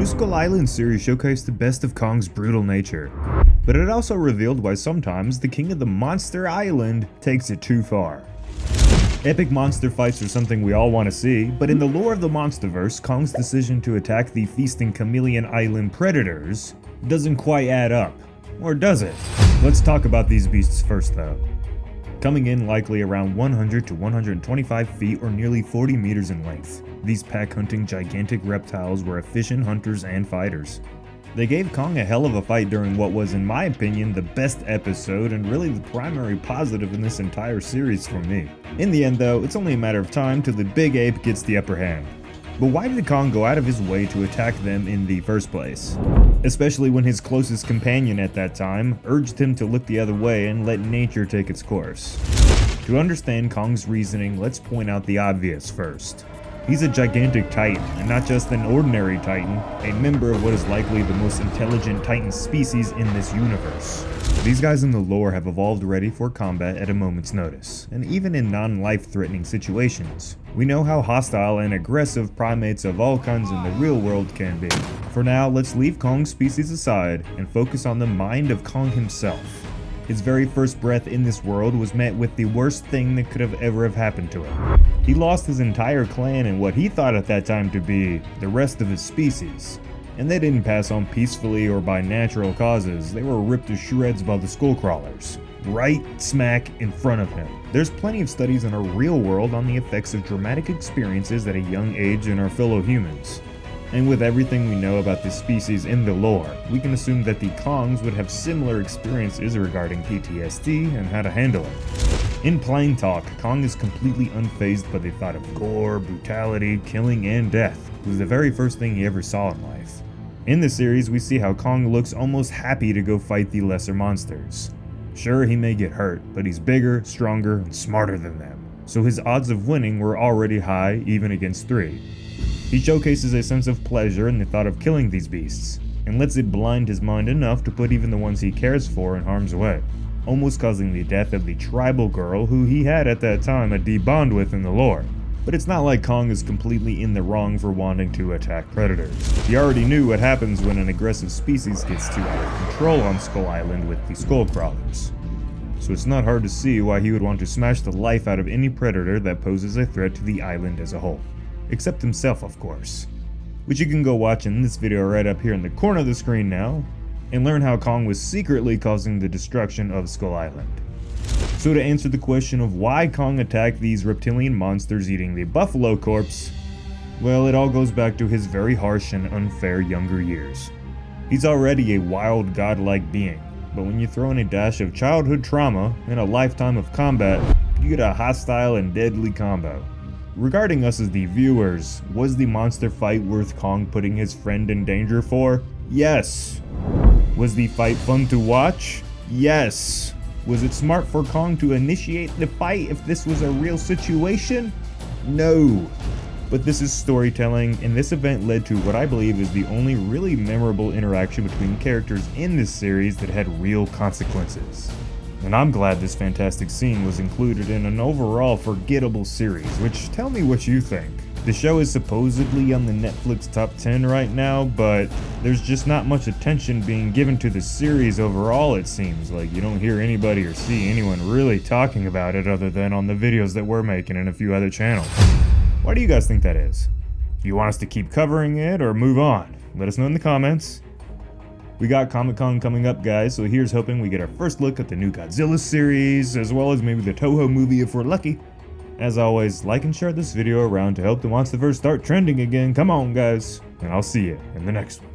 new Skull Island series showcased the best of Kong's brutal nature, but it also revealed why sometimes the king of the monster island takes it too far. Epic monster fights are something we all want to see, but in the lore of the MonsterVerse, Kong's decision to attack the feasting Chameleon Island predators doesn't quite add up. Or does it? Let's talk about these beasts first though. Coming in likely around 100 to 125 feet or nearly 40 meters in length, these pack-hunting gigantic reptiles were efficient hunters and fighters. They gave Kong a hell of a fight during what was, in my opinion, the best episode and really the primary positive in this entire series for me. In the end though, it's only a matter of time till the big ape gets the upper hand. But why did Kong go out of his way to attack them in the first place? Especially when his closest companion at that time urged him to look the other way and let nature take its course. To understand Kong's reasoning, let's point out the obvious first. He's a gigantic titan, and not just an ordinary titan, a member of what is likely the most intelligent titan species in this universe. These guys in the lore have evolved ready for combat at a moment's notice, and even in non-life-threatening situations. We know how hostile and aggressive primates of all kinds in the real world can be. For now, let's leave Kong's species aside and focus on the mind of Kong himself. His very first breath in this world was met with the worst thing that could have ever happened to him. He lost his entire clan and what he thought at that time to be the rest of his species. And they didn't pass on peacefully or by natural causes, they were ripped to shreds by the skullcrawlers, right smack in front of him. There's plenty of studies in our real world on the effects of traumatic experiences at a young age in our fellow humans. And with everything we know about this species in the lore, we can assume that the Kongs would have similar experiences regarding PTSD and how to handle it. In plain talk, Kong is completely unfazed by the thought of gore, brutality, killing, and death. It was the very first thing he ever saw in life. In the series, we see how Kong looks almost happy to go fight the lesser monsters. Sure, he may get hurt, but he's bigger, stronger, and smarter than them, so his odds of winning were already high, even against 3. He showcases a sense of pleasure in the thought of killing these beasts, and lets it blind his mind enough to put even the ones he cares for in harm's way, almost causing the death of the tribal girl who he had at that time a deep bond with in the lore. But it's not like Kong is completely in the wrong for wanting to attack predators. He already knew what happens when an aggressive species gets too out of control on Skull Island with the skullcrawlers. So it's not hard to see why he would want to smash the life out of any predator that poses a threat to the island as a whole. Except himself, of course. Which you can go watch in this video right up here in the corner of the screen now, and learn how Kong was secretly causing the destruction of Skull Island. So to answer the question of why Kong attacked these reptilian monsters eating the buffalo corpse, well, it all goes back to his very harsh and unfair younger years. He's already a wild, godlike being, but when you throw in a dash of childhood trauma and a lifetime of combat, you get a hostile and deadly combo. Regarding us as the viewers, was the monster fight worth Kong putting his friend in danger for? Yes. Was the fight fun to watch? Yes. Was it smart for Kong to initiate the fight if this was a real situation? No. But this is storytelling, and this event led to what I believe is the only really memorable interaction between characters in this series that had real consequences. And I'm glad this fantastic scene was included in an overall forgettable series, which tell me what you think. The show is supposedly on the Netflix top 10 right now, but there's just not much attention being given to the series overall, it seems. Like, you don't hear anybody or see anyone really talking about it other than on the videos that we're making and a few other channels. Why do you guys think that is? Do you want us to keep covering it or move on? Let us know in the comments. We got Comic-Con coming up, guys, so here's hoping we get our first look at the new Godzilla series, as well as maybe the Toho movie if we're lucky. As always, like and share this video around to help the MonsterVerse start trending again. Come on, guys, and I'll see you in the next one.